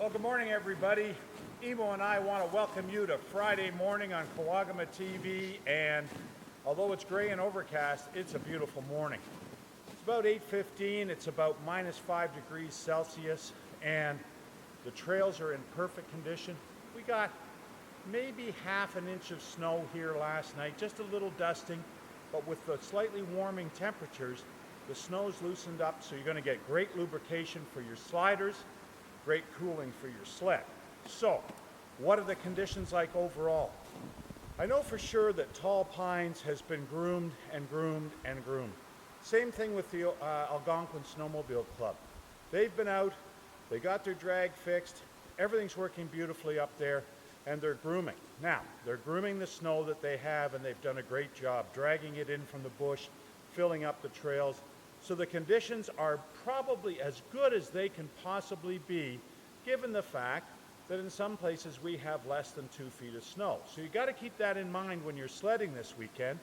Well, good morning, everybody. Emo and I want to welcome you to Friday morning on Kawagama TV, and although it's gray and overcast, it's a beautiful morning. It's about 8:15, it's about -5 degrees Celsius, and the trails are in perfect condition. We got maybe half an inch of snow here last night, just a little dusting, but with the slightly warming temperatures, the snow's loosened up, so you're going to get great lubrication for your sliders, great cooling for your sled. So, what are the conditions like overall? I know for sure that Tall Pines has been groomed and groomed and groomed. Same thing with the Algonquin Snowmobile Club. They've been out, they got their drag fixed, everything's working beautifully up there, and they're grooming. Now, they're grooming the snow that they have, and they've done a great job dragging it in from the bush, filling up the trails. So the conditions are probably as good as they can possibly be, given the fact that in some places we have less than 2 feet of snow. So you got to keep that in mind when you're sledding this weekend.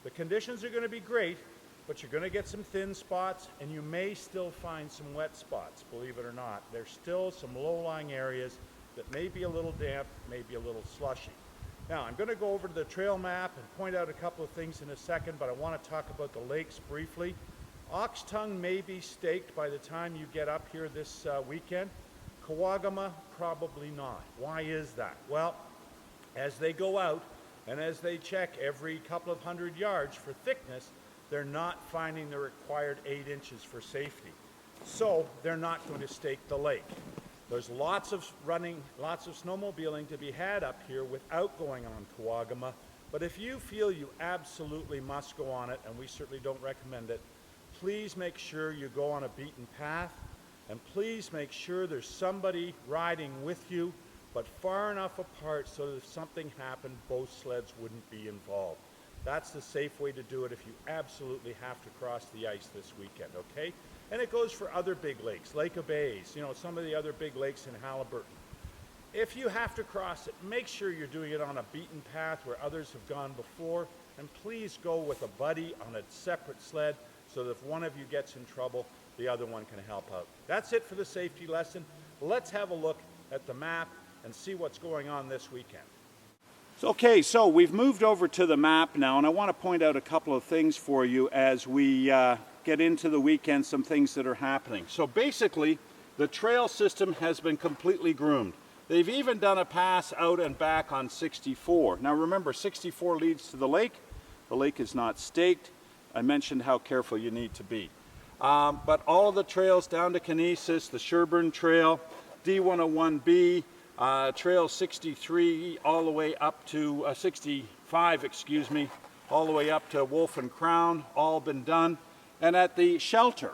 The conditions are going to be great, but you're going to get some thin spots, and you may still find some wet spots, believe it or not. There's still some low-lying areas that may be a little damp, may be a little slushy. Now, I'm going to go over to the trail map and point out a couple of things in a second, but I want to talk about the lakes briefly. Ox Tongue may be staked by the time you get up here this weekend. Kawagama, probably not. Why is that? Well, as they go out and as they check every couple of 100 yards for thickness, they're not finding the required 8 inches for safety. So they're not going to stake the lake. There's lots of snowmobiling to be had up here without going on Kawagama, but if you feel you absolutely must go on it, and we certainly don't recommend it, please make sure you go on a beaten path, and please make sure there's somebody riding with you, but far enough apart so that if something happened, both sleds wouldn't be involved. That's the safe way to do it if you absolutely have to cross the ice this weekend, okay? And it goes for other big lakes, Lake of Bays, you know, some of the other big lakes in Halliburton. If you have to cross it, make sure you're doing it on a beaten path where others have gone before, and please go with a buddy on a separate sled so that if one of you gets in trouble, the other one can help out. That's it for the safety lesson. Let's have a look at the map and see what's going on this weekend. Okay, so we've moved over to the map now, and I want to point out a couple of things for you as we get into the weekend, some things that are happening. So basically, the trail system has been completely groomed. They've even done a pass out and back on 64. Now remember, 64 leads to the lake. The lake is not staked. I mentioned how careful you need to be. But all of the trails down to Kinesis, the Sherburne Trail, D101B, Trail 63 all the way up to 65, excuse me, all the way up to Wolf and Crown, all been done. And at the shelter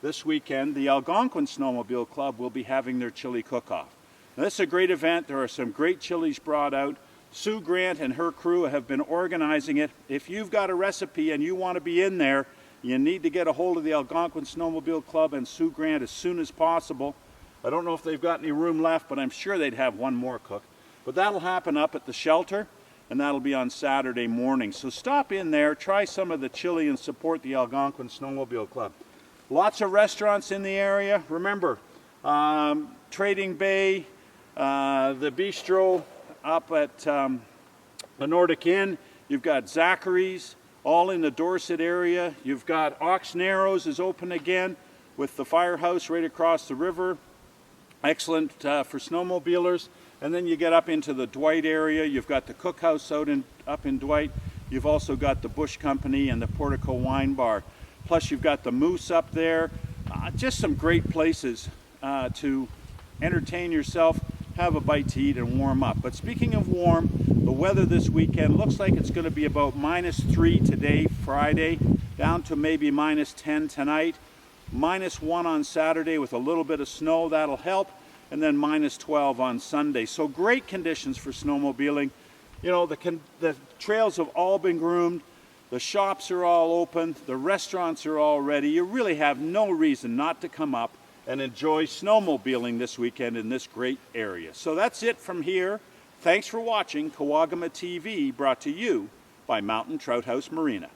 this weekend, the Algonquin Snowmobile Club will be having their Chilli Cook Off. Now, this is a great event. There are some great chilies brought out. Sue Grant and her crew have been organizing it. If you've got a recipe and you want to be in there, you need to get a hold of the Algonquin Snowmobile Club and Sue Grant as soon as possible. I don't know if they've got any room left, but I'm sure they'd have one more cook. But that'll happen up at the shelter, and that'll be on Saturday morning. So stop in there, try some of the chili, and support the Algonquin Snowmobile Club. Lots of restaurants in the area. Remember, Trading Bay, the Bistro up at the Nordic Inn. You've got Zachary's, all in the Dorset area. You've got Ox Narrows is open again with the firehouse right across the river. Excellent for snowmobilers. And then you get up into the Dwight area. You've got the Cookhouse up in Dwight. You've also got the Bush Company and the Portico Wine Bar. Plus you've got the Moose up there. Just some great places to entertain yourself, have a bite to eat, and warm up. But speaking of warm, the weather this weekend looks like it's going to be about -3 today, Friday, down to maybe -10 tonight, -1 on Saturday with a little bit of snow, that'll help, and then -12 on Sunday. So great conditions for snowmobiling. You know, the trails have all been groomed, the shops are all open, the restaurants are all ready. You really have no reason not to come up and enjoy snowmobiling this weekend in this great area. So that's it from here. Thanks for watching Kawagama TV, brought to you by Mountain Trout House Marina.